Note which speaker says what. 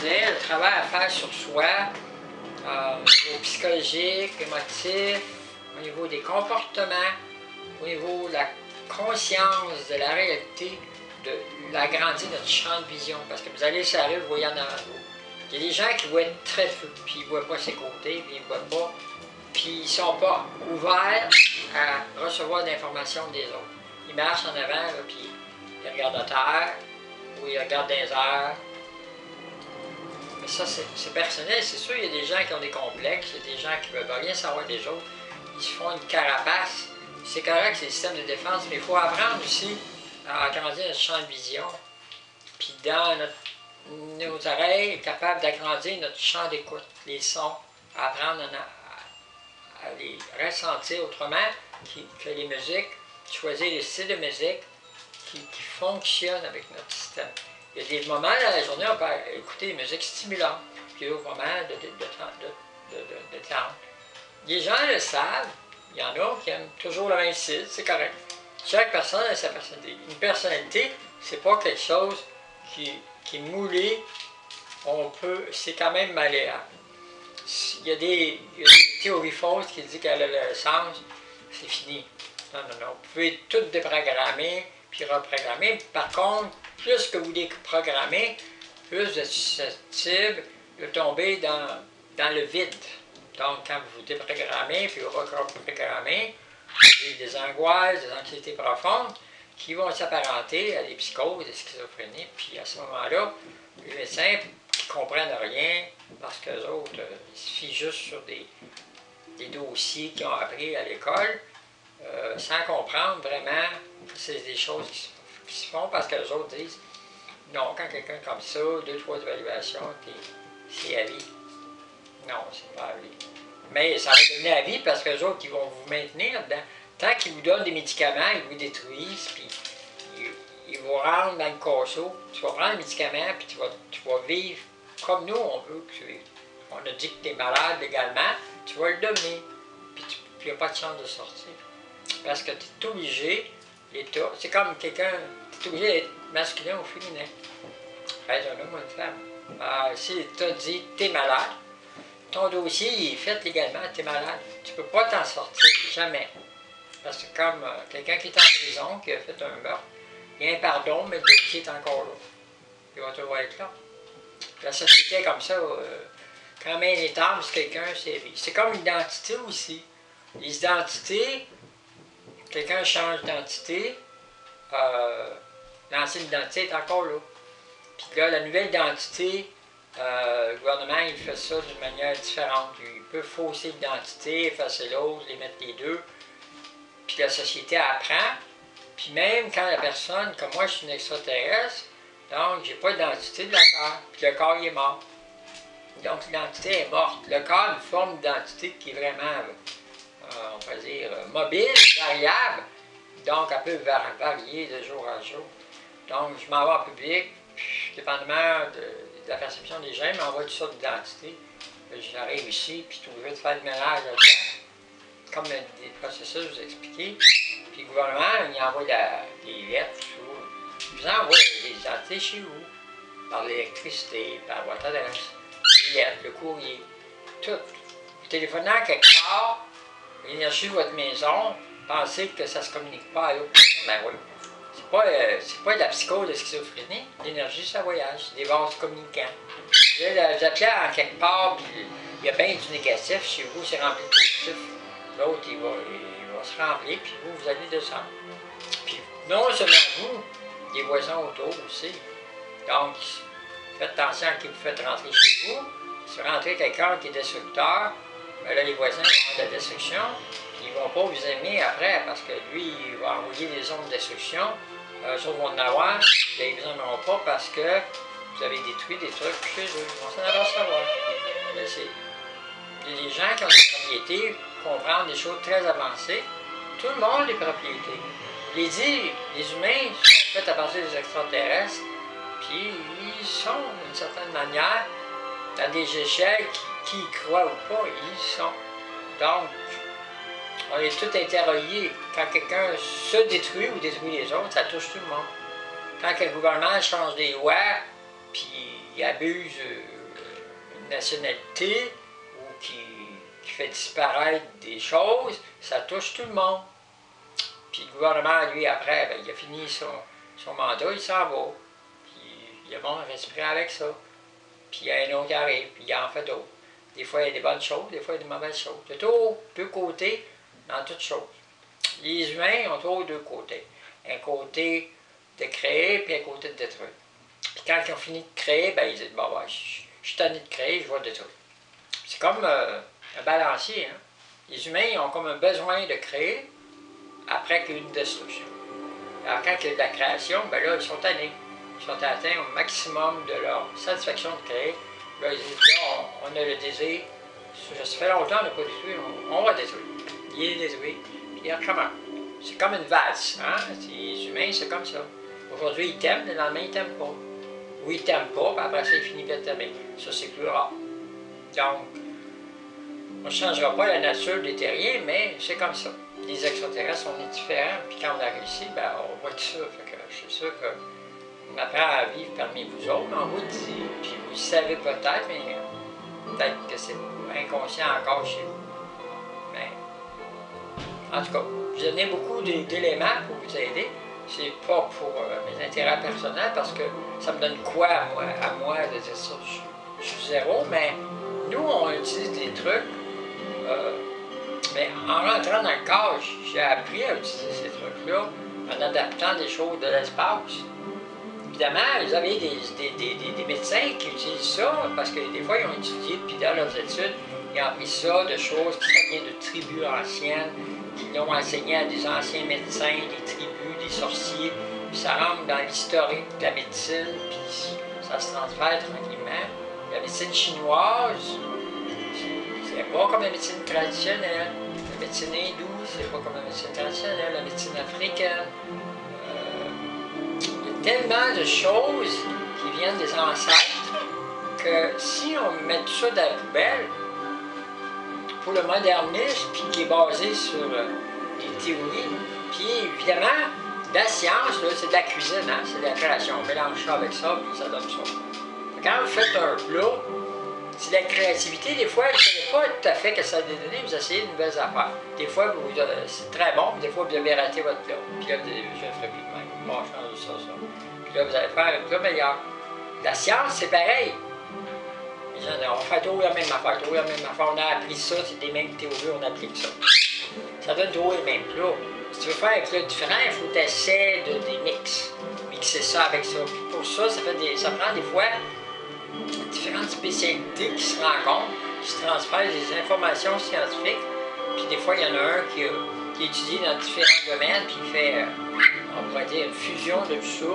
Speaker 1: disais, le travail à faire sur soi, au niveau psychologique, émotif, au niveau des comportements, au niveau de la conscience de la réalité, d'agrandir notre champ de vision. Parce que vous allez sur la rue, vous voyez en avant de vous. Il y a des gens qui voient très peu, puis ils ne voient pas ses côtés, puis ils ne voient pas, puis ils ne sont pas ouverts à recevoir d'informations des autres. Ils marchent en avant, là, puis ils regardent à terre, ou ils regardent dans les airs. Mais ça, c'est personnel. C'est sûr, il y a des gens qui ont des complexes, il y a des gens qui ne veulent rien savoir des autres. Ils se font une carapace. C'est correct, c'est le système de défense, mais il faut apprendre aussi à agrandir notre champ de vision. Puis dans nos oreilles, être capable d'agrandir notre champ d'écoute, les sons, apprendre à les ressentir autrement que les musiques, choisir les styles de musique qui fonctionnent avec notre système. Il y a des moments dans la journée où on peut écouter des musiques stimulantes, puis d'autres moments de détente. Les gens le savent, il y en a qui aiment toujours le même style, c'est correct. Chaque personne a sa personnalité. Une personnalité, c'est pas quelque chose qui est moulé, c'est quand même malléable. Il y a des théories fausses qui disent qu'elle a le sens, c'est fini. Non. Vous pouvez tout déprogrammer, puis reprogrammer. Par contre, plus que vous déprogrammez, plus vous êtes susceptible de tomber dans le vide. Donc, quand vous déprogrammez, puis vous reprogrammez, vous avez des angoisses, des anxiétés profondes qui vont s'apparenter à des psychoses, des schizophrénies. Puis à ce moment-là, les médecins ne comprennent rien parce qu'eux autres, ils se fient juste sur des dossiers qu'ils ont appris à l'école, sans comprendre vraiment que c'est des choses qui se font parce qu'eux autres disent non, quand quelqu'un comme ça, 2-3 évaluations, puis c'est à vie. Non, c'est pas à vie. Mais ça va devenir à vie parce qu'eux autres, ils vont vous maintenir dedans. Tant qu'ils vous donnent des médicaments, ils vous détruisent, puis ils vous rendent dans le corso. Tu vas prendre le médicament, puis tu vas vivre comme nous, on veut que tu vives. On a dit que tu es malade légalement, tu vas le devenir. Puis il n'y a pas de chance de sortir. Parce que tu es obligé, l'État, c'est comme quelqu'un, tu es obligé d'être masculin ou féminin. Être un homme ou une femme. Si l'État dit que tu es malade, ton dossier il est fait légalement, tu es malade. Tu ne peux pas t'en sortir, jamais. Parce que comme quelqu'un qui est en prison, qui a fait un meurtre, il y a un pardon, mais le dossier est encore là. Il va toujours être là. La société est comme ça. Quand même les termes sur quelqu'un, c'est comme l'identité aussi. Les identités, quelqu'un change d'identité, l'ancienne identité est encore là. Puis là, la nouvelle identité, le gouvernement, il fait ça d'une manière différente. Il peut fausser l'identité, effacer l'autre, les mettre les deux. Puis la société apprend. Puis même quand la personne, comme moi, je suis une extraterrestre, donc j'ai pas d'identité de le corps. Puis le corps, il est mort. Donc l'identité est morte. Le corps a une forme d'identité qui est vraiment, on peut dire, mobile, variable. Donc elle peut varier de jour à jour. Donc je m'en vais en public, puis, dépendamment de la perception des gens, ils m'envoient toutes sortes d'identités. J'arrive ici, puis je suis obligé de faire le ménage là-dedans. Comme des processus, je vous ai expliqué. Puis le gouvernement, il envoie des lettres, tout. Je vous envoie des identités chez vous, par l'électricité, par votre adresse, les lettres, le courrier, tout. Vous téléphonez à quelque part, l'énergie de votre maison, pensez que ça ne se communique pas à l'autre personne. Ben oui. C'est pas de la psychose de schizophrénie. L'énergie, ça voyage. C'est des vases communicants. Vous appelez en quelque part, puis il y a bien du négatif. Chez vous, c'est rempli de positif. L'autre, il va se remplir, puis vous allez descendre. Puis non seulement vous, les voisins autour aussi. Donc, faites attention à qui vous faites rentrer chez vous. Si vous rentrez quelqu'un qui est destructeur, bien là, les voisins vont avoir de la destruction. Puis ils ne vont pas vous aimer après, parce que lui, il va envoyer des ondes de destruction. Eux autres vont en avoir, puis ils ne vous aimeront pas parce que vous avez détruit des trucs chez eux. Ils vont s'en apercevoir. Il y a des gens qui ont des propriétés, comprendre des choses très avancées. Tout le monde a des propriétés. Je l'ai dit, les humains sont faits à partir des extraterrestres, puis ils sont, d'une certaine manière, dans des échelles qui y croient ou pas, ils sont. Donc, on est tous interreliés. Quand quelqu'un se détruit ou détruit les autres, ça touche tout le monde. Quand le gouvernement change des lois, puis qui abuse une nationalité ou qui fait disparaître des choses, ça touche tout le monde. Puis le gouvernement, lui, après, ben, il a fini son mandat, il s'en va. Puis le monde reste prêt avec ça. Puis il y a un autre qui arrive, puis il en fait d'autres. Des fois, il y a des bonnes choses, des fois, il y a des mauvaises choses. Il y a toujours deux côtés dans toutes choses. Les humains ont toujours deux côtés. Un côté de créer, puis un côté de détruire. Puis quand ils ont fini de créer, ben, ils disent, bon, ouais, je suis tanné de créer, je vais détruire. C'est comme un balancier. Hein? Les humains ils ont comme un besoin de créer après qu'il y a une destruction. Alors quand il y a de la création, ben là, ils sont tannés. Ils sont atteints au maximum de leur satisfaction de créer. Là, ils disent, là, on a le désir. Ça fait longtemps qu'on n'a pas détruit, on va détruire. Il est détruit, puis il recommence. C'est comme une valse. Hein? Les humains, c'est comme ça. Aujourd'hui, ils t'aiment, le lendemain, ils ne t'aiment pas. Ou ils ne t'aiment pas, puis après ça, ils finissent par t'aimer. Ça, c'est plus rare. Donc, on ne changera pas la nature des terriens, mais c'est comme ça. Les extraterrestres, on est différents, puis quand on a réussi, ben, on voit tout ça. Fait que je suis sûr qu'on apprend à vivre parmi vous autres, mais on vous le dit, puis vous le savez peut-être, mais peut-être que c'est inconscient encore chez vous. Mais, en tout cas, je donnais beaucoup d'éléments pour vous aider. C'est pas pour mes intérêts personnels, parce que ça me donne quoi à moi de dire ça? Je suis zéro, mais nous, on utilise des trucs. Mais en rentrant dans le corps, j'ai appris à utiliser ces trucs-là en adaptant des choses de l'espace. Évidemment, vous avez des médecins qui utilisent ça parce que des fois, ils ont étudié, puis dans leurs études, ils ont appris ça de choses qui viennent de tribus anciennes, qui l'ont enseigné à des anciens médecins, des tribus, des sorciers, puis ça rentre dans l'historique de la médecine, puis ça se transfère tranquillement. La médecine chinoise, c'est pas comme la médecine traditionnelle. La médecine hindoue, c'est pas comme la médecine traditionnelle. La médecine africaine. Il y a tellement de choses qui viennent des ancêtres que si on met tout ça dans la poubelle, pour le modernisme, puis qui est basé sur des théories, puis évidemment, la science, c'est de la cuisine, hein, c'est de la création. On mélange ça avec ça, puis ça donne ça. Quand vous faites un plat, c'est de la créativité. Des fois, vous ne savez pas tout à fait ce que ça a donné, vous essayez de nouvelles affaires. Des fois, c'est très bon, puis des fois, vous avez raté votre plat. Puis là, je ne ferai plus de même. Bon, je change ça. Puis là, vous allez faire un plat meilleur. La science, c'est pareil. On fait toujours la même affaire, On a appris ça, c'est des mêmes théories, on applique ça. Ça donne toujours les mêmes plats. Si tu veux faire un plat différent, il faut essayer de des mixer ça avec ça. Puis pour ça, ça prend des fois différentes spécialités qui se rencontrent, qui se transfèrent des informations scientifiques. Puis des fois, il y en a un qui étudie dans différents domaines, puis il fait, on pourrait dire, une fusion de tout ça.